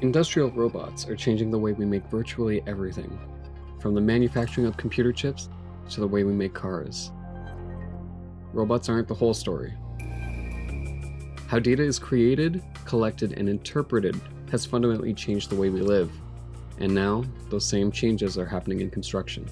Industrial robots are changing the way we make virtually everything, from the manufacturing of computer chips to the way we make cars. Robots aren't the whole story. How data is created, collected, and interpreted has fundamentally changed the way we live. And now, those same changes are happening in construction.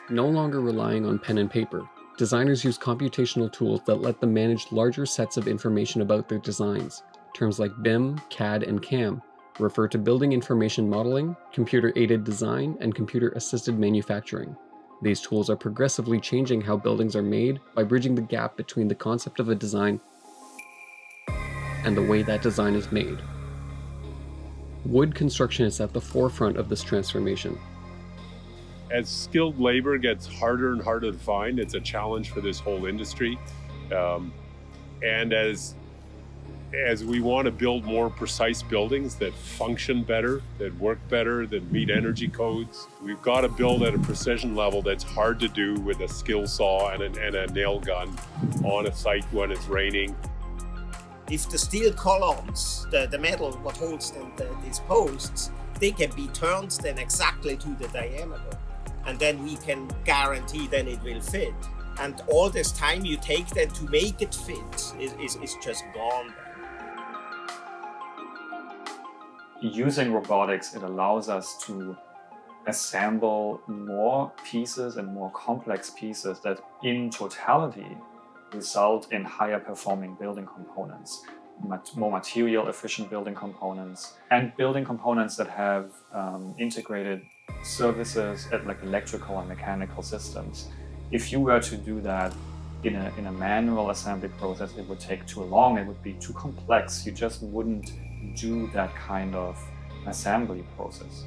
No longer relying on pen and paper, designers use computational tools that let them manage larger sets of information about their designs. Terms like BIM, CAD, and CAM refer to building information modeling, computer-aided design, and computer-assisted manufacturing. These tools are progressively changing how buildings are made by bridging the gap between the concept of a design and the way that design is made. Wood construction is at the forefront of this transformation. As skilled labor gets harder and harder to find, it's a challenge for this whole industry. And as we want to build more precise buildings that function better, that work better, that meet energy codes, we've got to build at a precision level that's hard to do with a skill saw and a nail gun on a site when it's raining. If the steel columns, the metal what holds these posts, they can be turned then exactly to the diameter. And then we can guarantee then it will fit. And all this time you take then to make it fit is just gone then. Using robotics, it allows us to assemble more pieces and more complex pieces that in totality result in higher performing building components, more material efficient building components, and building components that have integrated services like electrical and mechanical systems. If you were to do that in a manual assembly process, it would take too long, it would be too complex. You just wouldn't do that kind of assembly process.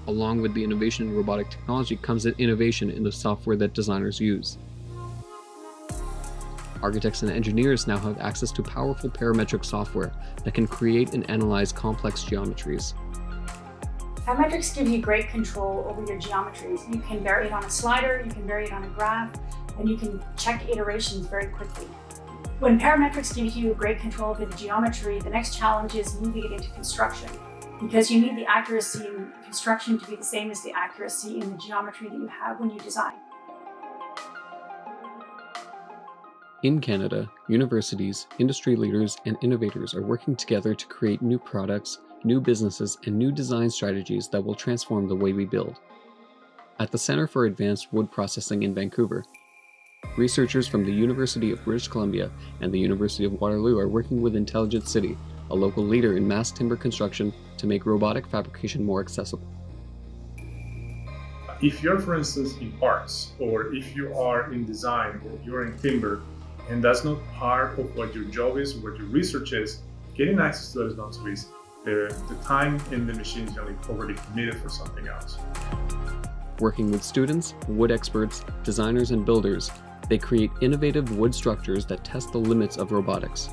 Along with the innovation in robotic technology comes an innovation in the software that designers use. Architects and engineers now have access to powerful parametric software that can create and analyze complex geometries. Parametrics give you great control over your geometries. You can vary it on a slider, you can vary it on a graph, and you can check iterations very quickly. When parametrics gives you great control over the geometry, the next challenge is moving it into construction, because you need the accuracy in construction to be the same as the accuracy in the geometry that you have when you design. In Canada, universities, industry leaders, and innovators are working together to create new products, new businesses, and new design strategies that will transform the way we build. At the Centre for Advanced Wood Processing in Vancouver, researchers from the University of British Columbia and the University of Waterloo are working with Intelligent City, a local leader in mass timber construction, to make robotic fabrication more accessible. If you're, for instance, in arts, or if you are in design, or you're in timber, and that's not part of what your job is, what your research is, getting access to that is not so easy. The time in the machine is generally already committed for something else. Working with students, wood experts, designers, and builders, they create innovative wood structures that test the limits of robotics.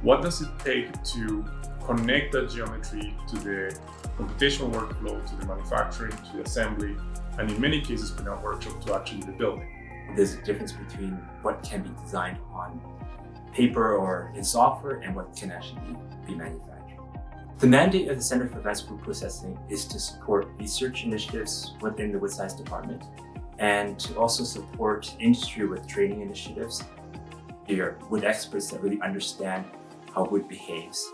What does it take to connect that geometry to the computational workflow, to the manufacturing, to the assembly, and in many cases in our workshop to actually the building? There's a difference between what can be designed on paper or in software and what can actually be manufactured. The mandate of the Center for Advanced Wood Processing is to support research initiatives within the wood science department and to also support industry with training initiatives. There are wood experts that really understand how wood behaves.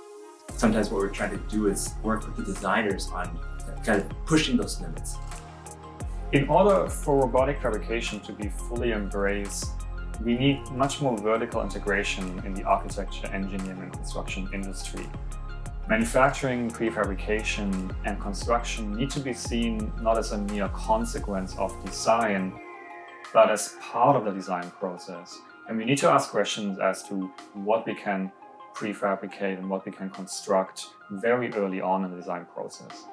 Sometimes what we're trying to do is work with the designers on kind of pushing those limits. In order for robotic fabrication to be fully embraced, we need much more vertical integration in the architecture, engineering, and construction industry. Manufacturing, prefabrication, and construction need to be seen not as a mere consequence of design, but as part of the design process. And we need to ask questions as to what we can prefabricate and what we can construct very early on in the design process.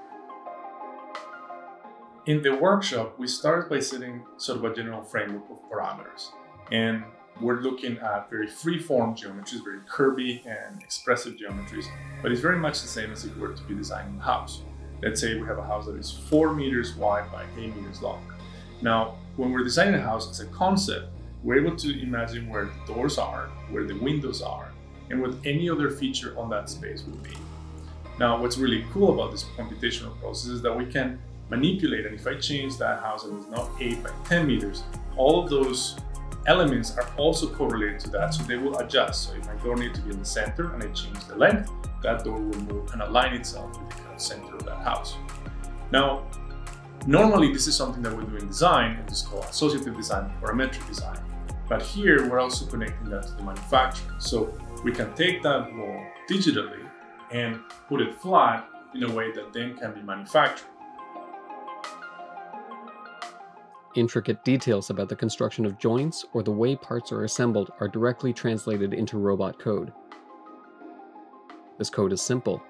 in the workshop, we started by setting sort of a general framework of parameters. And we're looking at very free-form geometries, very curvy and expressive geometries, but it's very much the same as if we were to be designing a house. Let's say we have a house that is 4 meters wide by 8 meters long. Now, when we're designing a house as a concept, we're able to imagine where the doors are, where the windows are, and what any other feature on that space would be. Now, what's really cool about this computational process is that we can manipulate, and if I change that house and it's not 8 by 10 meters, all of those elements are also correlated to that, so they will adjust. So if my door needs to be in the center and I change the length, that door will move and align itself with the kind of center of that house. Now, normally this is something that we do in design, and it's called associative design, parametric design. But here we're also connecting that to the manufacturing. So we can take that wall digitally and put it flat in a way that then can be manufactured. Intricate details about the construction of joints or the way parts are assembled are directly translated into robot code. This code is simple.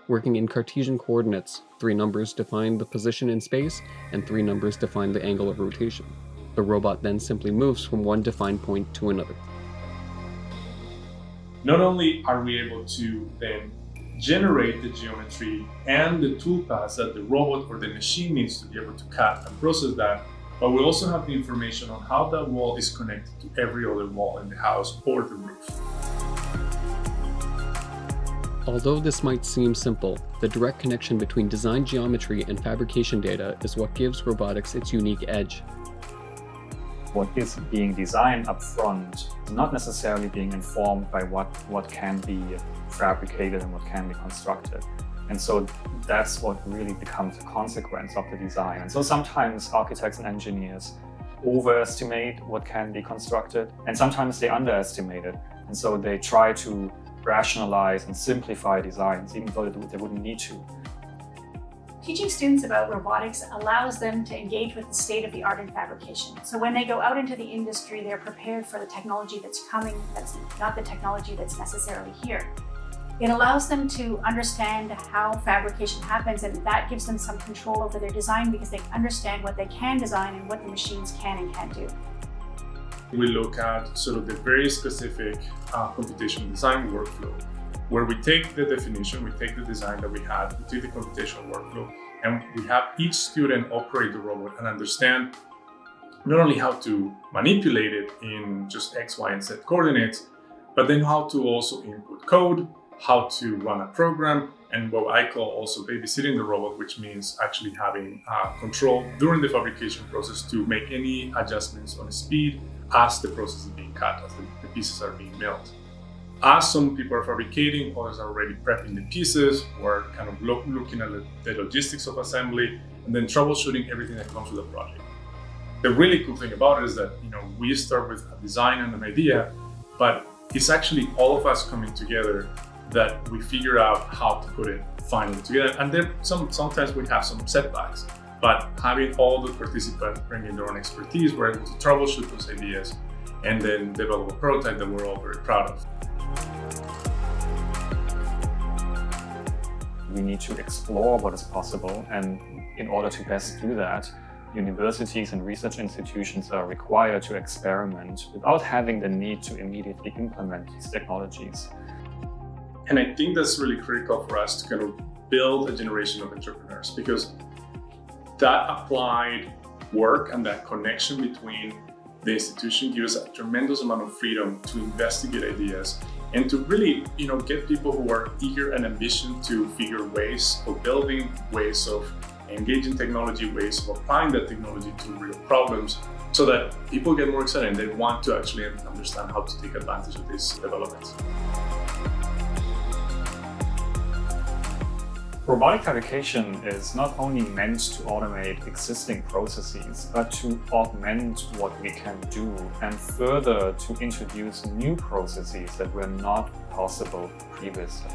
Working in Cartesian coordinates, 3 numbers define the position in space and 3 numbers define the angle of rotation. The robot then simply moves from one defined point to another. Not only are we able to then generate the geometry and the toolpaths that the robot or the machine needs to be able to cut and process that, but we also have the information on how that wall is connected to every other wall in the house or the roof. Although this might seem simple, the direct connection between design geometry and fabrication data is what gives robotics its unique edge. What is being designed up front is not necessarily being informed by what can be fabricated and what can be constructed. And so that's what really becomes a consequence of the design. And so sometimes architects and engineers overestimate what can be constructed, and sometimes they underestimate it. And so they try to rationalize and simplify designs, even though they wouldn't need to. Teaching students about robotics allows them to engage with the state of the art in fabrication. So when they go out into the industry, they're prepared for the technology that's coming, that's not the technology that's necessarily here. It allows them to understand how fabrication happens, and that gives them some control over their design because they understand what they can design and what the machines can and can't do. We look at sort of the very specific computational design workflow, where we take the definition, we take the design that we had, we take the computational workflow, and we have each student operate the robot and understand not only how to manipulate it in just X, Y, and Z coordinates, but then how to also input code, how to run a program, and what I call also babysitting the robot, which means actually having control during the fabrication process to make any adjustments on speed as the process is being cut, as the pieces are being built. As some people are fabricating, others are already prepping the pieces, we're kind of looking at the logistics of assembly, and then troubleshooting everything that comes with the project. The really cool thing about it is that we start with a design and an idea, but it's actually all of us coming together that we figure out how to put it finally together. And then sometimes we have some setbacks, but having all the participants bringing their own expertise, we're able to troubleshoot those ideas and then develop a prototype that we're all very proud of. We need to explore what is possible, and in order to best do that, universities and research institutions are required to experiment without having the need to immediately implement these technologies. And I think that's really critical for us to kind of build a generation of entrepreneurs, because that applied work and that connection between the institution gives us a tremendous amount of freedom to investigate ideas and to really, get people who are eager and ambitious to figure ways of building, ways of engaging technology, ways of applying that technology to real problems, so that people get more excited and they want to actually understand how to take advantage of these developments. Robotic fabrication is not only meant to automate existing processes, but to augment what we can do and further to introduce new processes that were not possible previously.